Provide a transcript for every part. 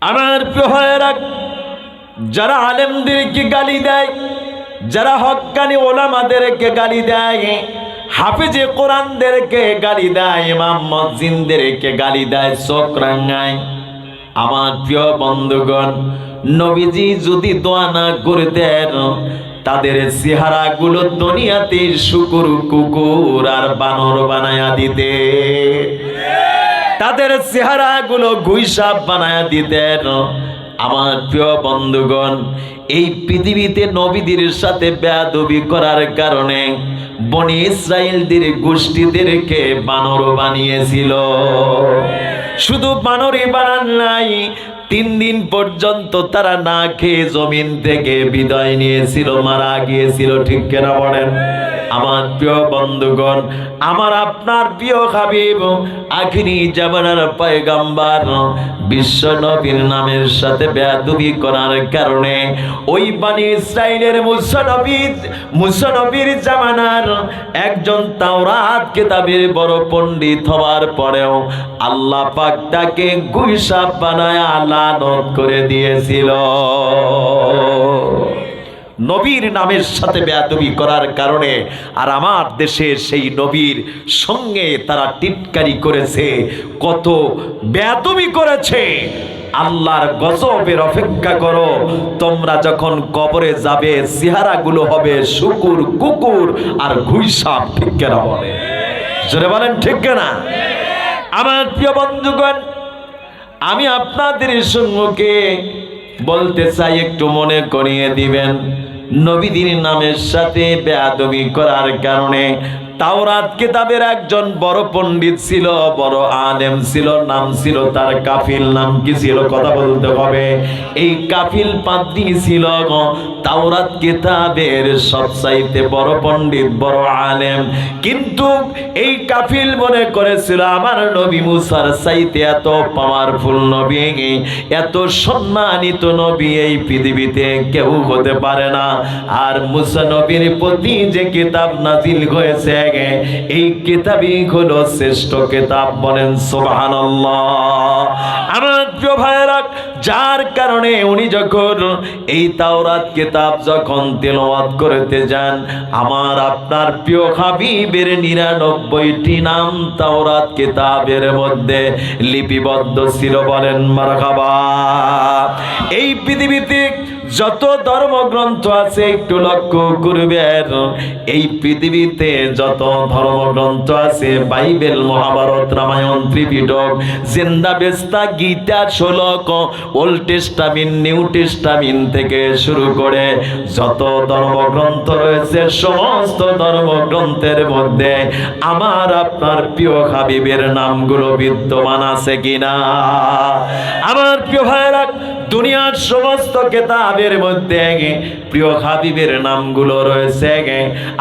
আমার প্রিয় ভাইয়েরা, যারা আলেমদেরকে গালি দেয়, যারা হক্কানি ওলামাদেরকে গালি দেয়, হাফেজে কোরআনদেরকে গালি দেয়, ইমাম মুয়াজ্জিনদেরকে গালি দেয়, চোখ রাঙায়, আমার প্রিয় বন্ধুগণ, নবীজি যদি দোয়া না করতেন তাদের চেহারাগুলো দুনিয়াতে শুকুর, কুকুর আর বানর বানায়া দিতে, তাদের চেহারাগুলো গুইসাপ বানায়া দিতেন। আমার প্রিয় বন্ধুগণ, এই পৃথিবীতে নবীদের সাথে বেয়াদবি করার কারণে বনি ইসরাইলদের গোষ্ঠীদেরকে বানর বানিয়েছিল। শুধু বানরই বানান নাই, 3 দিন পর্যন্ত তারা না খেয়ে জমিন থেকে বিদায় নিয়েছিল, মারা গিয়েছিল। ঠিক কেনা বলেন? আমার প্রিয় বন্ধুগণ, আমার আপনার প্রিয় হাবিব আখিরি জামানার পয়গম্বর বিশ্ব নবীর নামের সাথে বেয়াদবি করার কারণে ওই বনি ইসরাইলের মুসা নবীর জামানার একজন তাওরাত কিতাবের বড় পণ্ডিত হওয়ার পরেও আল্লাহ পাক তাকে গুইসাপ বানায় লানত করে দিয়েছিল। নবীর নামের সাথে বেয়াদবি করার কারণে। আর আমার দেশের সেই নবীর সঙ্গে তারা টিটকারি করেছে, কত বেয়াদবি করেছে। আল্লাহর গজবের অপেক্ষা করো, তোমরা যখন কবরে যাবে চেহারাগুলো হবে শুকুর, কুকুর আর ঘুইসাপ। ঠিক কেনা বলে? জোরে বলেন ঠিক কেনা? আমার প্রিয় বন্ধুগণ, আমি আপনাদের সম্মুখে বলতে চাই, একটু মনে করিয়ে দিবেন, নবীদের নামের সাথে বেয়াদবি করার কারণে তাওরাত কিতাবের একজন বড় পণ্ডিত ছিল, বড় আলেম ছিল, নাম ছিল তার কাফিল। নাম কি ছিল? কথা বলতে হবে। এই কাফিল পাদ্রী ছিল তাওরাত কিতাবের সবচাইতে বড় পণ্ডিত, বড় আলেম। কিন্তু এই কাফিল মনে করেছিল আমার নবী মুসার চাইতে এত পাওয়ারফুল নবী, এত সম্মানিত নবী এই পৃথিবীতে কেউ হতে পারে না। আর মুসা নবীর প্রতি যে কিতাব নাজিল হয়েছে, এই কিতাবই হলো শ্রেষ্ঠ কিতাব। বলেন সুবহানাল্লাহ। আমার প্রিয় ভাইরা, যার কারণে উনি যখন এই তাওরাত কিতাব যখন তেলাওয়াত করতে যান, আমার আপনার প্রিয় হাবিবের 99টি নাম তাওরাত কিতাবের মধ্যে লিপিবদ্ধ ছিল। বলেন মারহাবা। এই পৃথিবীতে যত ধর্মগ্রন্থ আছে একটু লক্ষ্য করবেন, এই পৃথিবীতে যত ধর্মগ্রন্থ আছে, বাইবেল, মহাভারত, রামায়ণ, ত্রিপিটক, জিন্দাবেস্তা, গীতা, শ্লোক, ওল্ড টেস্টামেন্ট, নিউ টেস্টামেন্ট থেকে শুরু করে যত ধর্মগ্রন্থ রয়েছে, সমস্ত ধর্মগ্রন্থের মধ্যে আমার আপনার প্রিয় হাবিবের নামগুলো বিদ্যমান আছে কিনা? আমার প্রিয় ভাইরা, দুনিয়ার সমস্ত কিতাবের মধ্যে প্রিয় হাবিবের নামগুলো রয়েছে।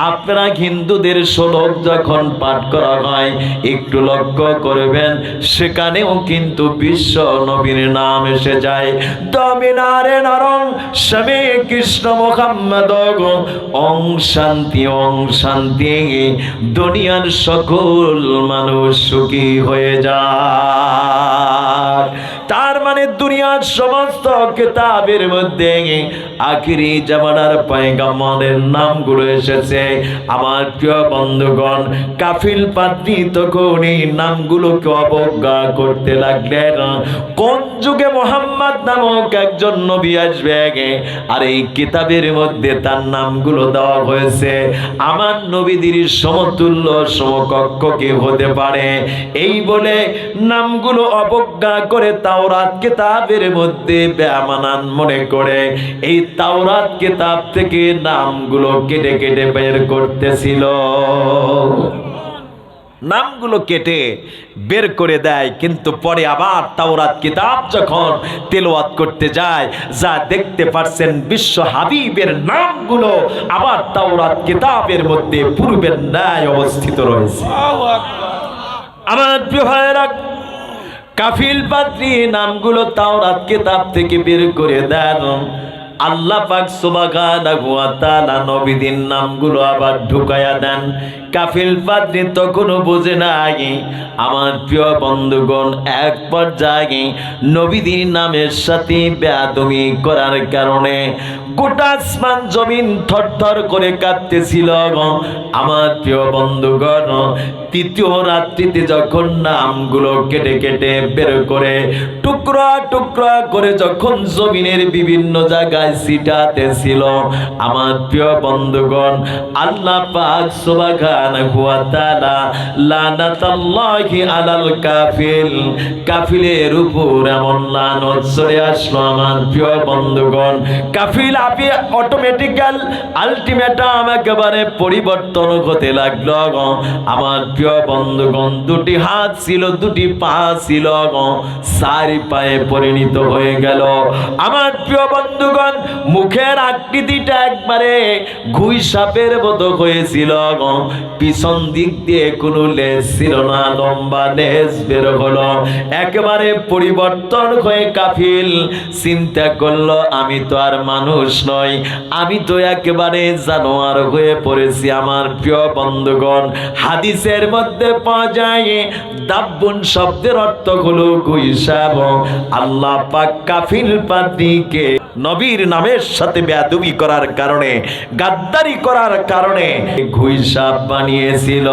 আপনারা হিন্দুদের শ্লোক যখন পাঠ করা হয় একটু লক্ষ্য করবেন, সেখানেও কিন্তু বিশ্ব নবীর নাম এসে যায়। দমিনারে নরং স্বামী কৃষ্ণ মুহাম্মদ ওং শান্তি, ওং শান্তি, দুনিয়ার সকল মানুষ সুখী হয়ে যায়। তার মানে দুনিয়ার সমস্ত কিতাবের মধ্যে আখিরি জামানার পয়গম্বরের নামগুলো এসেছে। আমার প্রিয় বন্ধুগণ, কাফিল পাদ্রী তখন এই নামগুলোকে অবজ্ঞা করতে লাগলেন। কোন যুগে মোহাম্মদ নামক একজন নবী আসবে, আর এই কিতাবের মধ্যে তার নামগুলো দেওয়া হয়েছে, আমার নবীদের সমতুল্য সমকক্ষ কি হতে পারে? এই বলে নামগুলো অবজ্ঞা করে তাওরাত কিতাবের মধ্যে বেমানান মনে করে এই তাওরাত কিতাব থেকে নামগুলো কেটে কেটে বের করতেছিল। নামগুলো কেটে বের করে দেয়, কিন্তু পরে আবার তাওরাত কিতাব যখন তেলাওয়াত করতে যায়, যা দেখতে পাচ্ছেন বিশ্ব হাবিবের নামগুলো আবার তাওরাত কিতাবের মধ্যে পূর্বের ন্যায় অবস্থিত রয়েছে। আমার প্রিয় ভাইয়েরা, কাফিল পাদ্রী নামগুলো তাওরাত কিতাব থেকে বের করে দেন। আল্লাহ পাক সুবহানাহু ওয়া তাআলা নবীদের নামগুলো আবার ঢুকায়া দেন। কাফিল পাদ্রী তখনও বোঝে নাই। আমার প্রিয় বন্ধুগণ, এক পর্যায়ে নবীদের নামের সাথে বেয়াদবি করার কারণে গোটা আসমান জমিন থরথর করে কাঁপতেছিল। আমার প্রিয় বন্ধুগণ, তৃতীয় রাত্রিতে যখন নামগুলো কেটে কেটে বের করে টুকরা টুকরা করে যখন জমিনের বিভিন্ন জায়গায় ছিটাতেছিল, আমার প্রিয় বন্ধুগণ, আল্লাহ পাক সুবহানাহু ওয়া তাআলা লানাতাল্লাহি আলাল কাফিল, কাফিলের উপর এমন লানত চলে আসলো। আমার প্রিয় বন্ধুগণ, কাফিল আপনি অটোমেটিক্যাল আলটিমেটাম একেবারে পরিবর্তন হতে লাগলো। আমার প্রিয় বন্ধুগণ, দুটি হাত ছিল, দুটি পা ছিল, চারি পায়ে পরিণত হয়ে গেল। আমার প্রিয় বন্ধুগণ, মুখের আকৃতিটা একবারে ঘুই সাপের মতো হয়েছিল। পিছন দিক দিয়ে কোনো লেজ ছিল না, লম্বা লেজ বের হলো। একেবারে পরিবর্তন হয়ে কাফিল চিন্তা করলো, আমি তো আর মানুষ নই, আমি তো একেবারে জানোয়ার হয়ে পড়েছি। আমার প্রিয় বন্ধুগণ, হাদিসের মধ্যে পাওয়া যায় দাব্বুন শব্দের অর্থ হলো ঘুই সাপ। আল্লাহ পাক কাফিল পাদ্রীকে নবীর নামের সাথে বেয়াদবি করার কারণে, গাদ্দারি করার কারণে ঘুই সাপ বানিয়েছিল।